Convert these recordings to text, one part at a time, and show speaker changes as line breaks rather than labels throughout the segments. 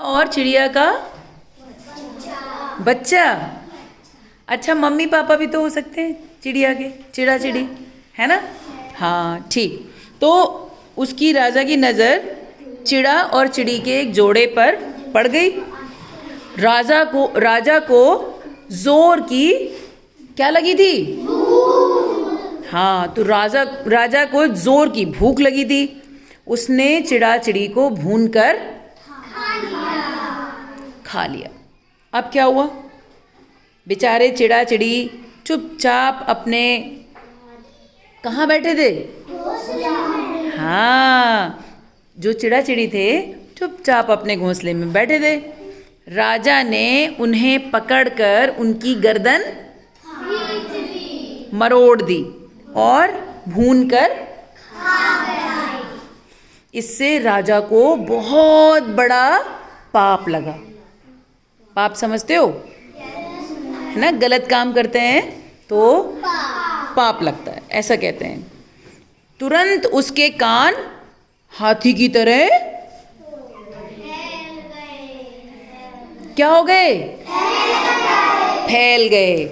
और चिड़िया का बच्चा। अच्छा, मम्मी पापा भी तो हो सकते हैं चिड़िया के, चिड़ा चिड़ी, है ना। हाँ ठीक। तो उसकी राजा की नज़र चिड़ा और चिड़ी के एक जोड़े पर पड़ गई। राजा को जोर की क्या लगी थी? हाँ, तो राजा को जोर की भूख लगी थी। उसने चिड़ा चिड़ी को भून कर खा लिया। अब क्या हुआ? बेचारे चिड़ा चिड़ी चुपचाप अपने कहाँ बैठे थे? हाँ, जो चिड़ा चिड़ी थे चुपचाप अपने घोंसले में बैठे थे। राजा ने उन्हें पकड़कर उनकी गर्दन मरोड़ दी और भून कर इससे राजा को बहुत बड़ा पाप लगा। पाप समझते हो? है ना, गलत काम करते हैं तो पाप लगता है, ऐसा कहते हैं। तुरंत उसके कान हाथी की तरह क्या हो गए? फैल गए।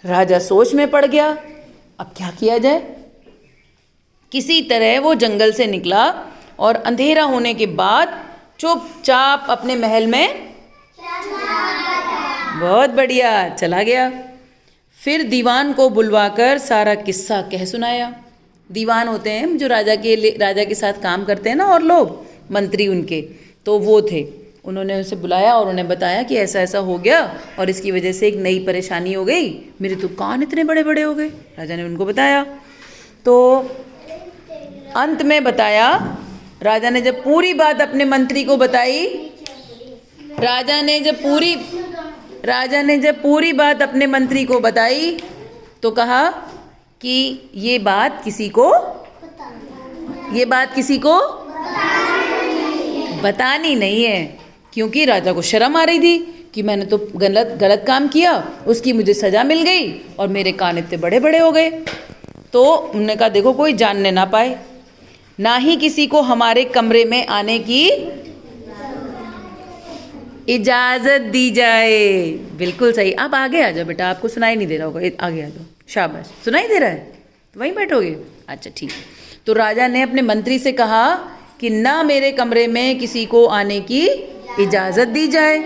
राजा सोच में पड़ गया, अब क्या किया जाए। किसी तरह वो जंगल से निकला और अंधेरा होने के बाद चुपचाप अपने महल में बहुत बढ़िया चला गया। फिर दीवान को बुलवाकर सारा किस्सा कह सुनाया। दीवान होते हैं जो राजा के साथ काम करते हैं ना, और लोग मंत्री उनके, तो वो थे। उन्होंने उसे बुलाया और उन्हें बताया कि ऐसा ऐसा हो गया और इसकी वजह से एक नई परेशानी हो गई, मेरे तो कान इतने बड़े बड़े हो गए। राजा ने उनको बताया। तो अंत में बताया, राजा ने जब पूरी बात अपने मंत्री को बताई, राजा ने जब पूरी बात अपने मंत्री को बताई तो कहा कि ये बात किसी को बतानी नहीं है, क्योंकि राजा को शर्म आ रही थी कि मैंने तो गलत काम किया, उसकी मुझे सजा मिल गई और मेरे कान इतने बड़े बड़े हो गए। तो उन्होंने कहा देखो, कोई जानने ना पाए, ना ही किसी को हमारे कमरे में आने की इजाजत दी जाए। बिल्कुल सही। आप आगे आ जाओ बेटा, आपको सुनाई नहीं दे रहा होगा, आगे आ जाओ। शाबाश, सुनाई दे रहा है तो वहीं बैठोगे। अच्छा ठीक। तो राजा ने अपने मंत्री से कहा कि ना मेरे कमरे में किसी को आने की इजाजत दी जाए।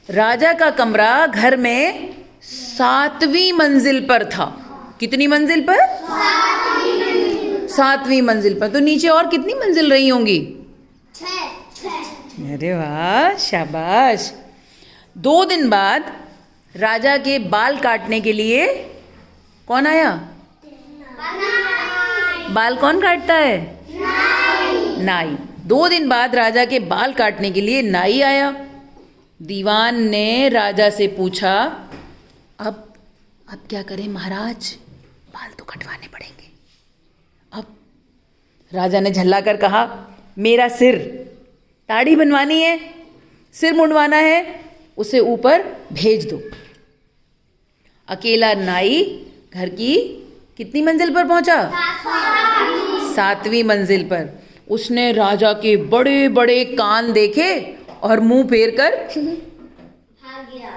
राजा का कमरा घर में 7वीं मंजिल पर था। कितनी मंजिल पर? 7वीं मंजिल पर। तो नीचे और कितनी मंजिल रही होंगी? 6। अरे वाह, शाबाश। 2 दिन बाद राजा के बाल काटने के लिए कौन आया? बाल कौन काटता है? नाई। 2 दिन बाद राजा के बाल काटने के लिए नाई आया। दीवान ने राजा से पूछा, अब क्या करें महाराज, बाल तो कटवाने पड़ेंगे। अब राजा ने झल्ला कर कहा, मेरा सिर, दाढ़ी बनवानी है, सिर मुंडवाना है, उसे ऊपर भेज दो। अकेला नाई घर की कितनी मंजिल पर पहुंचा? 7वीं मंजिल पर। उसने राजा के बड़े बड़े कान देखे और मुंह फेर कर भाग गया।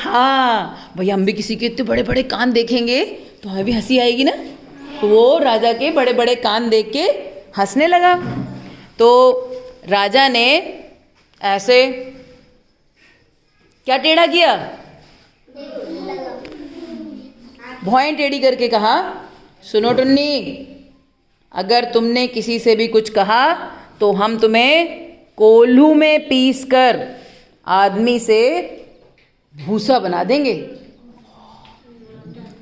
हाँ भाई, हम भी किसी के इतने बड़े बड़े कान देखेंगे तो हमें भी हंसी आएगी ना। तो वो राजा के बड़े बड़े कान देख के हंसने लगा। तो राजा ने ऐसे क्या टेढ़ा किया? भौएं टेढ़ी करके कहा, सुनो टुन्नी, अगर तुमने किसी से भी कुछ कहा तो हम तुम्हें कोल्हू में पीस कर आदमी से भूसा बना देंगे।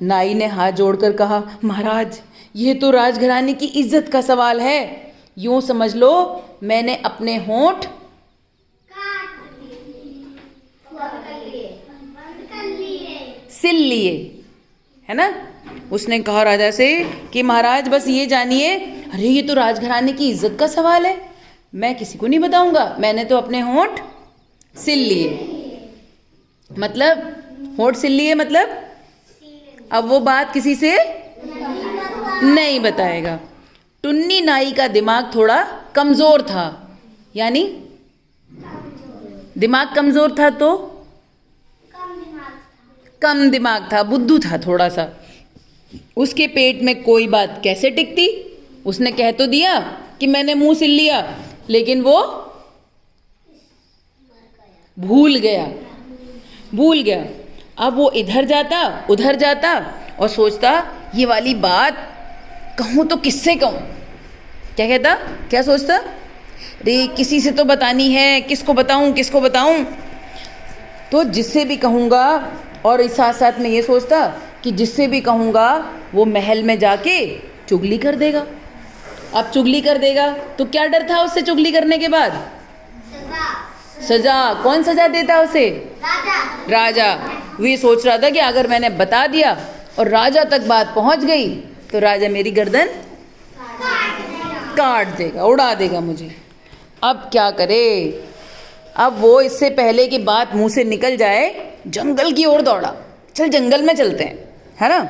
नाई ने हाथ जोड़कर कहा, महाराज ये तो राजघराने की इज्जत का सवाल है। यूं समझ लो मैंने अपने होंठ सिल लिए, है ना। उसने कहा राजा से कि महाराज बस ये जानिए, अरे ये तो राजघराने की इज्जत का सवाल है, मैं किसी को नहीं बताऊंगा, मैंने तो अपने होंठ सिल लिए। मतलब होंठ सिल लिए मतलब अब वो बात किसी से नहीं बताएगा। टुन्नी नाई का दिमाग थोड़ा कमज़ोर था, यानी दिमाग कमज़ोर था तो कम दिमाग था, बुद्धू था थोड़ा सा। उसके पेट में कोई बात कैसे टिकती? उसने कह तो दिया कि मैंने मुंह सिल लिया, लेकिन वो भूल गया। अब वो इधर जाता उधर जाता और सोचता ये वाली बात कहूँ तो किससे कहूँ। क्या कहता, क्या सोचता, रे किसी से तो बतानी है, किसको बताऊँ। तो जिससे भी कहूँगा, और इस साथ साथ में ये सोचता कि जिससे भी कहूँगा वो महल में जाके चुगली कर देगा। अब चुगली कर देगा तो क्या डर था उससे चुगली करने के बाद? सजा। कौन सजा देता उसे? राजा। वो ये सोच रहा था कि अगर मैंने बता दिया और राजा तक बात पहुंच गई तो राजा मेरी गर्दन काट देगा, उड़ा देगा मुझे। अब क्या करे? अब वो इससे पहले कि बात मुंह से निकल जाए जंगल की ओर दौड़ा। चल जंगल में चलते हैं, है ना।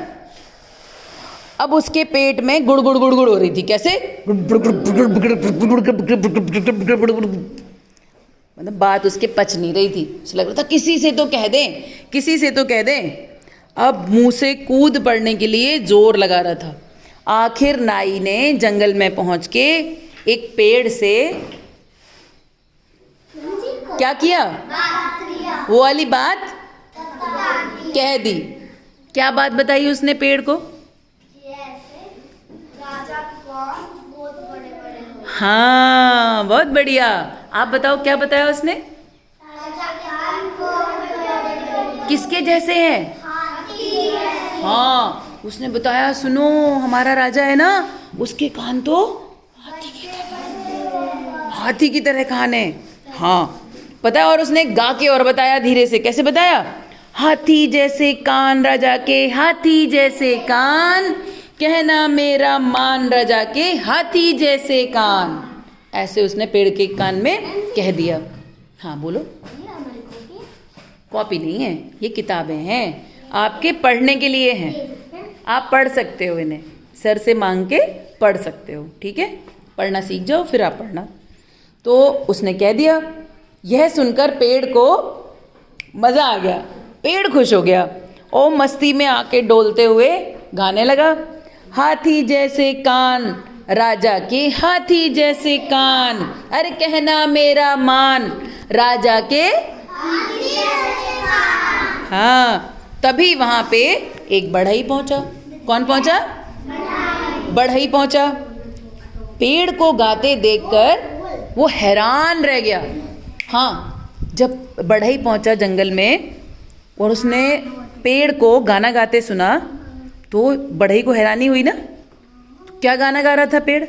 अब उसके पेट में गुड़ गुड़ गुड़ गुड़ हो रही थी। कैसे? मतलब बात उसके पच नहीं रही थी। उसे लग रहा था किसी से तो कह दें। अब मुंह से कूद पड़ने के लिए जोर लगा रहा था। आखिर नाई ने जंगल में पहुंच के एक पेड़ से क्या किया? वो वाली बात कह दी। क्या बात बताई उसने पेड़ को? हाँ, बहुत बढ़िया। आप बताओ क्या बताया उसने? किसके जैसे हैं? हाँ, उसने बताया सुनो हमारा राजा है ना, उसके कान तो हाथी की तरह कान है। हाँ पता है। और उसने गा के और बताया धीरे से। कैसे बताया? हाथी जैसे कान राजा के, हाथी जैसे कान, कहना मेरा मान राजा के, हाथी जैसे कान। ऐसे उसने पेड़ के कान में कह दिया। हाँ बोलो। कॉपी नहीं है, ये किताबें हैं, आपके पढ़ने के लिए हैं। आप पढ़ सकते हो इन्हें, सर से मांग के पढ़ सकते हो। ठीक है, पढ़ना सीख जाओ फिर आप पढ़ना। तो उसने कह दिया। यह सुनकर पेड़ को मज़ा आ गया, पेड़ खुश हो गया और मस्ती में आके डोलते हुए गाने लगा। हाथी जैसे कान राजा के, हाथी जैसे कान, अरे कहना मेरा मान राजा के हाथी जैसे कान। हाँ, तभी वहाँ पे एक बढ़ई पहुँचा। कौन पहुँचा? बढ़ई पहुँचा। पेड़ को गाते देखकर वो हैरान रह गया। हाँ, जब बढ़ई पहुँचा जंगल में और उसने पेड़ को गाना गाते सुना तो बढ़ई को हैरानी हुई ना। क्या गाना गा रहा था पेड़?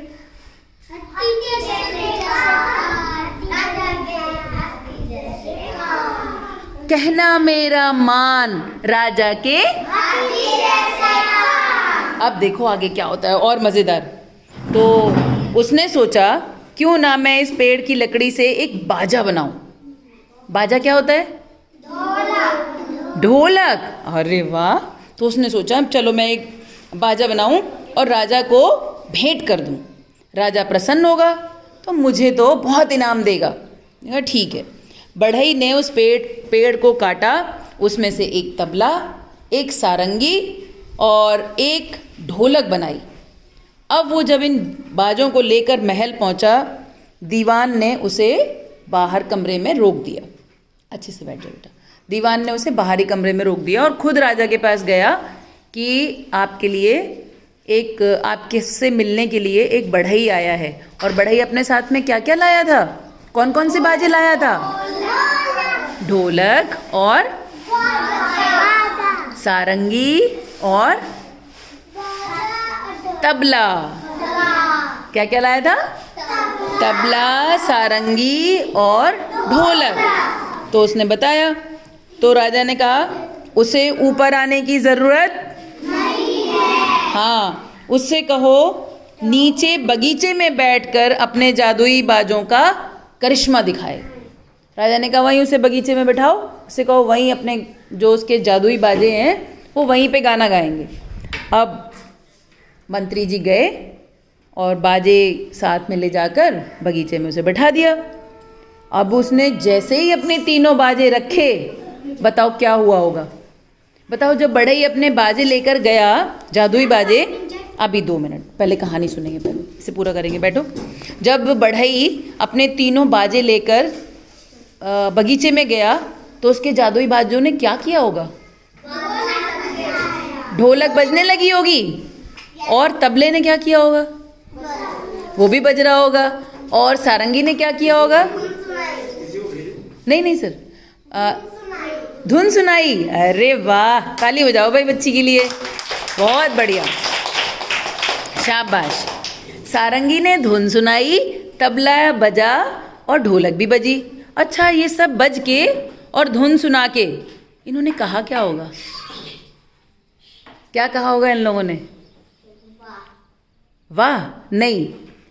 कहना मेरा मान राजा के। अब देखो आगे क्या होता है और मज़ेदार। तो उसने सोचा क्यों ना मैं इस पेड़ की लकड़ी से एक बाजा बनाऊं। बाजा क्या होता है? ढोलक। अरे वाह। तो उसने सोचा चलो मैं एक बाजा बनाऊं और राजा को भेंट कर दूं। राजा प्रसन्न होगा तो मुझे तो बहुत इनाम देगा। ठीक है। बढ़ई ने उस पेड़ को काटा, उसमें से एक तबला, एक सारंगी और एक ढोलक बनाई। अब वो जब इन बाजों को लेकर महल पहुंचा, दीवान ने उसे बाहर कमरे में रोक दिया। अच्छे से बैठ जाओ बेटा। दीवान ने उसे बाहरी कमरे में रोक दिया और खुद राजा के पास गया कि आपके लिए आपके से मिलने के लिए एक बढ़ई आया है। और बढ़ई अपने साथ में क्या क्या लाया था? कौन कौन से बाजे लाया था? ढोलक और सारंगी और तबला। क्या क्या लाया था? तबला, सारंगी और ढोलक। तो उसने बताया। तो राजा ने कहा उसे ऊपर आने की ज़रूरत नहीं है। हाँ, उससे कहो नीचे बगीचे में बैठकर अपने जादुई बाजों का करिश्मा दिखाए। राजा ने कहा वहीं उसे बगीचे में बैठाओ, उसे कहो वहीं अपने जो उसके जादुई बाजे हैं वो वहीं पे गाना गाएंगे। अब मंत्री जी गए और बाजे साथ में ले जाकर बगीचे में उसे बैठा दिया। अब उसने जैसे ही अपने तीनों बाजे रखे, बताओ क्या हुआ होगा? बताओ, जब बढ़ई अपने बाजे लेकर गया, जादुई बाजे, अभी 2 मिनट पहले कहानी सुनेंगे, पहले इसे पूरा करेंगे, बैठो। जब बढ़ई अपने तीनों बाजे लेकर बगीचे में गया तो उसके जादुई बाजों ने क्या किया होगा? ढोलक बजने लगी होगी, और तबले ने क्या किया होगा? वो भी बज रहा होगा। और सारंगी ने क्या किया होगा? नहीं सर, धुन सुनाई। अरे वाह, ताली बजाओ भाई बच्ची के लिए, बहुत बढ़िया, शाबाश। सारंगी ने धुन सुनाई, तबला बजा और ढोलक भी बजी। अच्छा, ये सब बज के और धुन सुना के इन्होंने कहा क्या होगा? क्या कहा होगा इन लोगों ने? वाह नहीं,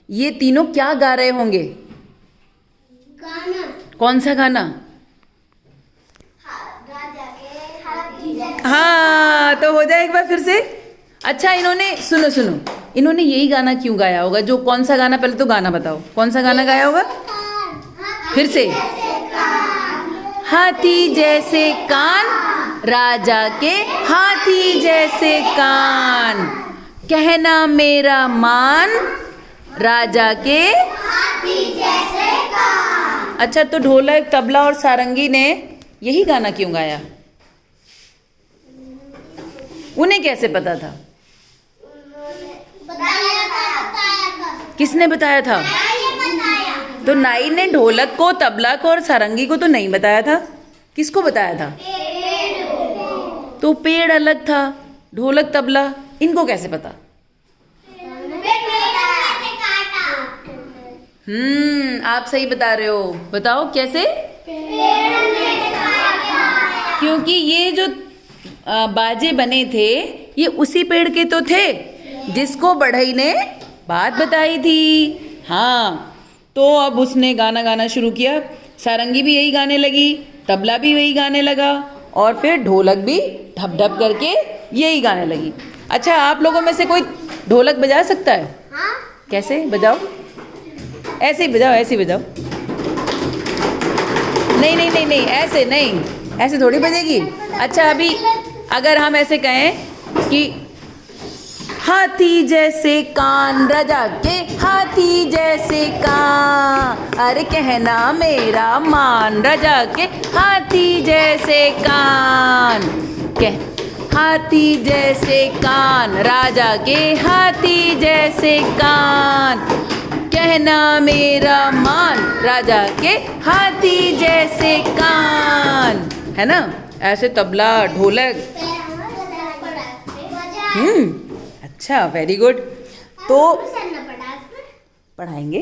ये तीनों क्या गा रहे होंगे? गाना। कौन सा गाना? हाँ, तो हो जाए एक बार फिर से। अच्छा, इन्होंने सुनो, इन्होंने यही गाना क्यों गाया होगा? जो कौन सा गाना, पहले तो गाना बताओ, कौन सा गाना गाया होगा? फिर से। हाथी जैसे कान, राजा के हाथी जैसे कान, कहना मेरा मान, राजा के हाथी जैसे कान। अच्छा, तो ढोलक, तबला और सारंगी ने यही गाना क्यों गाया? उन्हें कैसे पता था? बताया था। किसने बताया था? तो नाई ने ढोलक को, तबला को और सारंगी को तो नहीं बताया था। किसको बताया था? तो पेड़ अलग था, ढोलक तबला, इनको कैसे पता? आप सही बता रहे हो, बताओ कैसे? क्योंकि ये जो बाजे बने थे ये उसी पेड़ के तो थे जिसको बढ़ई ने बात बताई थी। हाँ, तो अब उसने गाना गाना शुरू किया, सारंगी भी यही गाने लगी, तबला भी वही गाने लगा, और फिर ढोलक भी ढप ढप करके यही गाने लगी। अच्छा, आप लोगों में से कोई ढोलक बजा सकता है? हाँ? कैसे बजाओ? ऐसे ही बजाओ, ऐसे ही बजाओ। नहीं, ऐसे नहीं, ऐसे थोड़ी बजेगी। अच्छा, अभी अगर हम ऐसे कहें कि हाथी जैसे कान, राजा के हाथी जैसे कान, अरे कहना मेरा मान, राजा के हाथी जैसे कान, कह हाथी जैसे कान, राजा के हाथी जैसे कान, कहना मेरा मान, राजा के हाथी जैसे कान, है ना? ऐसे तबला, ढोलक। अच्छा, वेरी गुड। तो पढ़ाएंगे,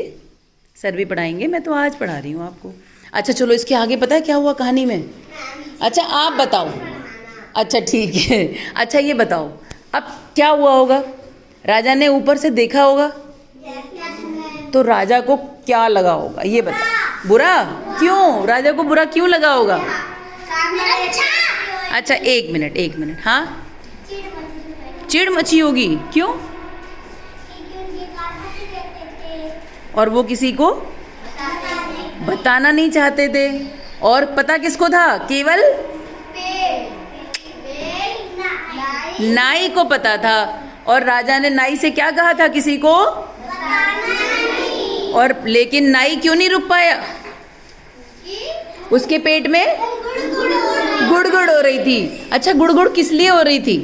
सर भी पढ़ाएंगे, मैं तो आज पढ़ा रही हूँ आपको। अच्छा चलो, इसके आगे पता है क्या हुआ कहानी में? अच्छा आप बताओ। अच्छा ठीक है। अच्छा ये बताओ, अब क्या हुआ होगा? राजा ने ऊपर से देखा होगा, तो राजा को क्या लगा होगा ये बताओ? बुरा? क्यों? राजा को बुरा क्यों लगा होगा? अच्छा एक मिनट, हाँ, चिढ़ मची होगी। क्यों? और वो किसी को बताना नहीं चाहते थे, और पता किसको था? केवल नाई को पता था। और राजा ने नाई से क्या कहा था? किसी को और लेकिन नाई क्यों नहीं रुक पाया? उसके पेट में गुड़गुड़ हो रही थी। अच्छा, गुड़गुड़ किस लिए हो रही थी?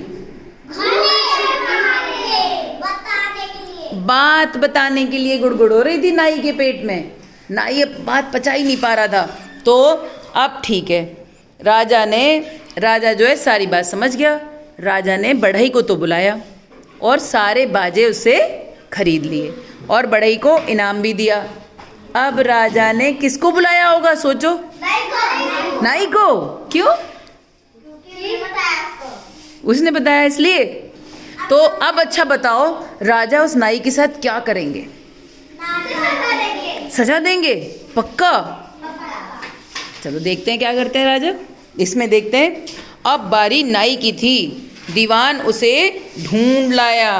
बात बताने के लिए गुड़गुड़ हो रही थी नाई के पेट में। नाई अब बात पचा ही नहीं पा रहा था। तो अब ठीक है, राजा जो है सारी बात समझ गया। राजा ने बढ़ई को तो बुलाया और सारे बाजे उससे खरीद लिए और बढ़ई को इनाम भी दिया। अब राजा ने किसको बुलाया होगा सोचो? नाई को। क्यों? उसने बताया इसलिए। तो अब अच्छा बताओ, राजा उस नाई के साथ क्या करेंगे? सजा देंगे? पक्का? चलो देखते हैं क्या करते हैं राजा। इसमें देखते हैं। अब बारी नाई की थी। दीवान उसे ढूंढ लाया।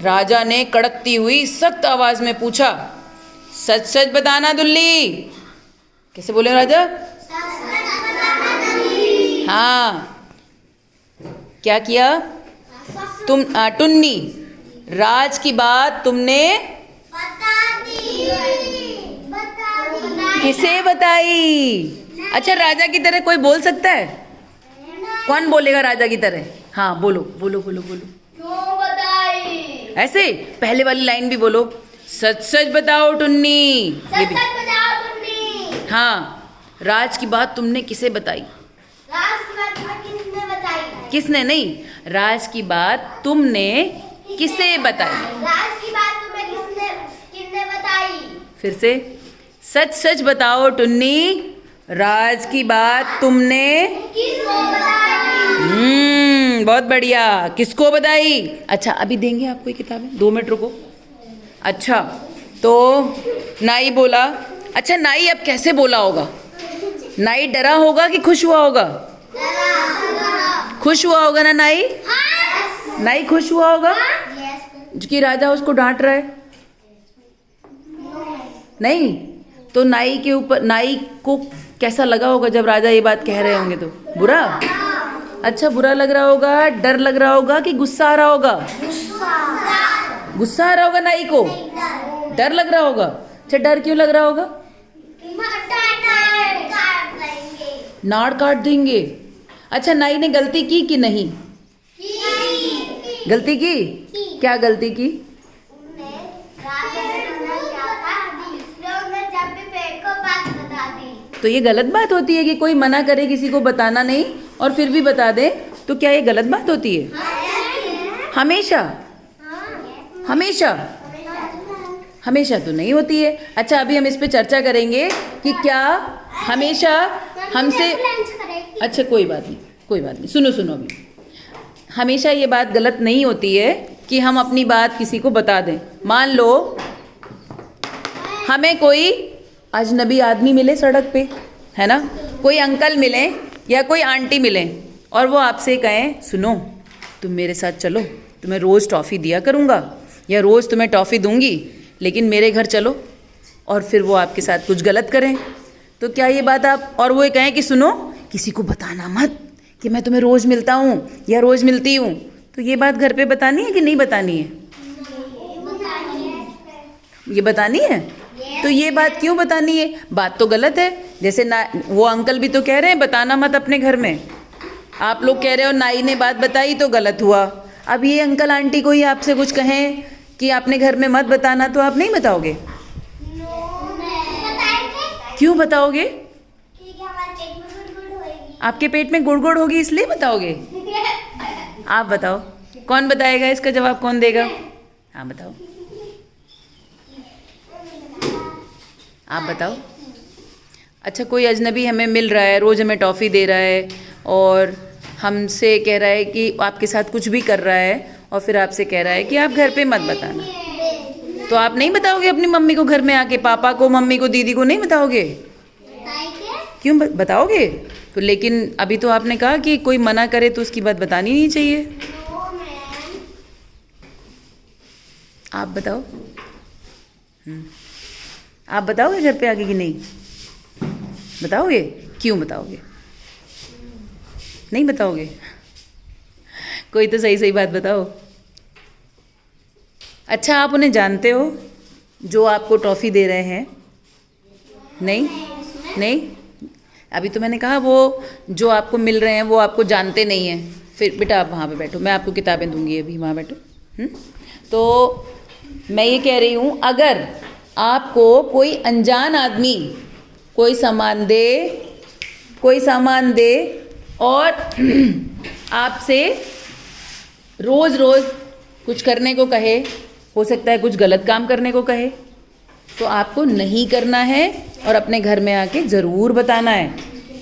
राजा ने कड़कती हुई सख्त आवाज में पूछा, सच सच बताना दुल्ली। कैसे बोले राजा? हाँ, क्या किया? तुम टुन्नी, राज की बात तुमने किसे बताई? अच्छा, राजा की तरह कोई बोल सकता है? कौन बोलेगा राजा की तरह? हाँ बोलो बोलो बोलो बोलो।
क्यों बताई?
ऐसे पहले वाली लाइन भी बोलो, सच सच बताओ टुन्नी। ये भी।
सच बताओ तुमने।
हाँ, राज की बात तुमने किसे बताई?
राज की बात तुम्हें किसने बताई?
किसने नहीं, राज की बात तुमने किसे बताई?
राज की बात तुम्हें किसने बताई?
फिर से, सच सच बताओ टुन्नी, राज की बात तुमने
किसको बताई?
बहुत बढ़िया, किसको बताई? अच्छा, अभी देंगे आपको ये किताबें, 2 मिनट रुको। अच्छा, तो नाई बोला। अच्छा, नाई अब कैसे बोला होगा? नाई डरा होगा कि खुश हुआ होगा? खुश हुआ होगा ना नाई? नाई खुश हुआ होगा कि राजा उसको डांट रहा है? नहीं, तो नाई के ऊपर, नाई को कैसा लगा होगा जब राजा ये बात कह रहे होंगे? तो बुरा। अच्छा, बुरा लग रहा होगा, डर लग रहा होगा कि गुस्सा आ रहा होगा? गुस्सा आ रहा होगा नाई को, डर लग रहा होगा। अच्छा, डर क्यों लग रहा होगा? नाड़ काट देंगे। अच्छा, नाई ने गलती की कि नहीं? गलती की। क्या गलती की? तो ये गलत बात होती है कि कोई मना करे किसी को बताना नहीं और फिर भी बता दे, तो क्या ये गलत बात होती है? हमेशा हमेशा हमेशा तो नहीं होती है। अच्छा, अभी हम इस पे चर्चा करेंगे कि क्या हमेशा हमसे, अच्छा कोई बात नहीं, कोई बात नहीं, सुनो सुनो, अभी हमेशा ये बात गलत नहीं होती है कि हम अपनी बात किसी को बता दें। मान लो हमें कोई अजनबी आदमी मिले सड़क पे, है ना, कोई अंकल मिले या कोई आंटी मिले और वो आपसे कहें, सुनो तुम मेरे साथ चलो, तुम्हें रोज़ टॉफ़ी दिया करूँगा या रोज़ तुम्हें टॉफ़ी दूंगी, लेकिन मेरे घर चलो, और फिर वो आपके साथ कुछ गलत करें, तो क्या ये बात आप, और वो ये कहें कि सुनो किसी को बताना मत कि मैं तुम्हें रोज़ मिलता हूँ या रोज़ मिलती हूँ, तो ये बात घर पे बतानी है कि नहीं बतानी है? ये बतानी है। तो ये बात क्यों बतानी है? बात तो गलत है। जैसे ना, वो अंकल भी तो कह रहे हैं बताना मत अपने घर में, आप लोग कह रहे हो नाई ने बात बताई तो गलत हुआ। अब ये अंकल आंटी कोई आपसे कुछ कहें कि आपने घर में मत बताना, तो आप नहीं बताओगे? क्यों बताओगे? आपके पेट में गुड़गुड़ होगी इसलिए बताओगे? आप बताओ, कौन बताएगा? इसका जवाब कौन देगा? हाँ बताओ, आप बताओ। अच्छा, कोई अजनबी हमें मिल रहा है, रोज़ हमें टॉफ़ी दे रहा है और हमसे कह रहा है कि आपके साथ कुछ भी कर रहा है और फिर आपसे कह रहा है कि आप घर पे मत बताना, तो आप नहीं बताओगे अपनी मम्मी को घर में आके? पापा को, मम्मी को, दीदी को नहीं बताओगे? क्यों बताओगे? तो लेकिन अभी तो आपने कहा कि कोई मना करे तो उसकी बात बतानी नहीं चाहिए। आप बताओ, आप बताओगे घर पे आके कि नहीं बताओगे? क्यों बताओगे? नहीं बताओगे? कोई तो सही सही बात बताओ। अच्छा, आप उन्हें जानते हो जो आपको टॉफ़ी दे रहे हैं? नहीं नहीं, अभी तो मैंने कहा वो जो आपको मिल रहे हैं वो आपको जानते नहीं हैं। फिर बेटा आप वहाँ पे बैठो, मैं आपको किताबें दूंगी, अभी वहाँ बैठो। तो मैं ये कह रही हूँ, अगर आपको कोई अनजान आदमी कोई सामान दे और आपसे रोज़ रोज़ कुछ करने को कहे, हो सकता है कुछ गलत काम करने को कहे, तो आपको नहीं करना है और अपने घर में आके ज़रूर बताना है,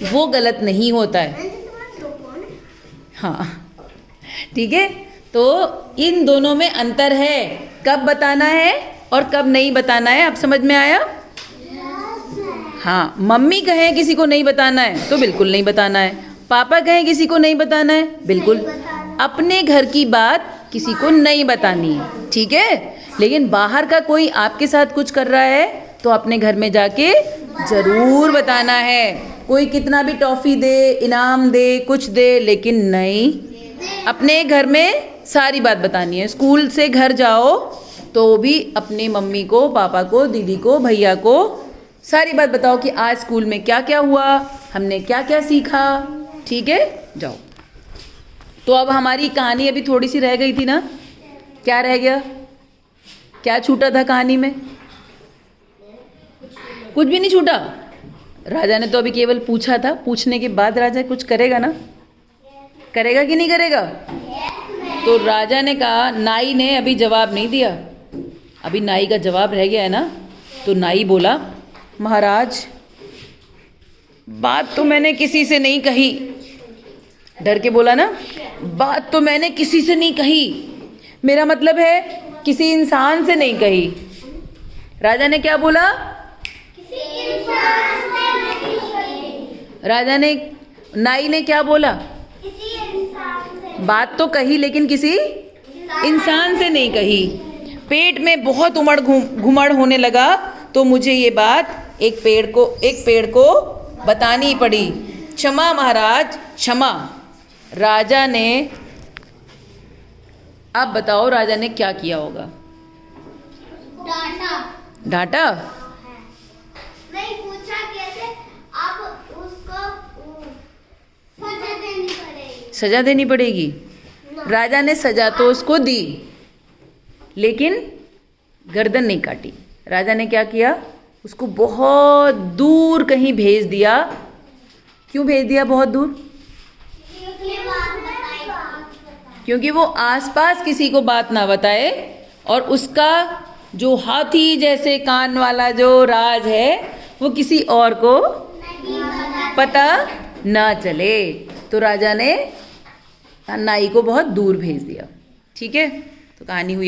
वो गलत नहीं होता है। हाँ ठीक है, तो इन दोनों में अंतर है, कब बताना है और कब नहीं बताना है। अब समझ में आया? हाँ, मम्मी कहे किसी को नहीं बताना है तो बिल्कुल नहीं बताना है, पापा कहे किसी को नहीं बताना है, बिल्कुल। अपने घर की बात किसी को नहीं बतानी है। ठीक है, लेकिन बाहर का कोई आपके साथ कुछ कर रहा है तो अपने घर में जाके जरूर बताना है। कोई कितना भी टॉफी दे, इनाम दे, कुछ दे, लेकिन नहीं, अपने घर में सारी बात बतानी है। स्कूल से घर जाओ तो भी अपनी मम्मी को, पापा को, दीदी को, भैया को सारी बात बताओ कि आज स्कूल में क्या क्या हुआ, हमने क्या क्या सीखा। ठीक है, जाओ। तो अब हमारी कहानी अभी थोड़ी सी रह गई थी ना, क्या रह गया, क्या छूटा था कहानी में? कुछ भी नहीं छूटा। राजा ने तो अभी केवल पूछा था, पूछने के बाद राजा कुछ करेगा ना, करेगा कि नहीं करेगा? तो राजा ने कहा, नाई ने अभी जवाब नहीं दिया, अभी नाई का जवाब रह गया है ना। तो नाई बोला, महाराज बात तो मैंने किसी से नहीं कही। डर के बोला ना, बात तो मैंने किसी से नहीं कही, मेरा मतलब है किसी इंसान से नहीं कही। राजा ने क्या बोला? राजा ने, नाई ने क्या बोला? बात तो कही लेकिन किसी इंसान से नहीं कही। पेट में बहुत उमड़ घुमड़ होने लगा तो मुझे ये बात एक पेड़ को बतानी पड़ी। क्षमा महाराज, क्षमा। राजा ने, अब बताओ राजा ने क्या किया होगा? डांटा?
नहीं, पूछा कैसे, अब उसको सजा देनी पड़ेगी।
सजा देनी पड़ेगी। राजा ने सजा तो उसको दी लेकिन गर्दन नहीं काटी। राजा ने क्या किया? उसको बहुत दूर कहीं भेज दिया। क्यों भेज दिया बहुत दूर? क्योंकि वो आसपास किसी को बात ना बताए और उसका जो हाथी जैसे कान वाला जो राज है वो किसी और को पता ना चले। तो राजा ने नाई को बहुत दूर भेज दिया। ठीक है, तो कहानी हुई।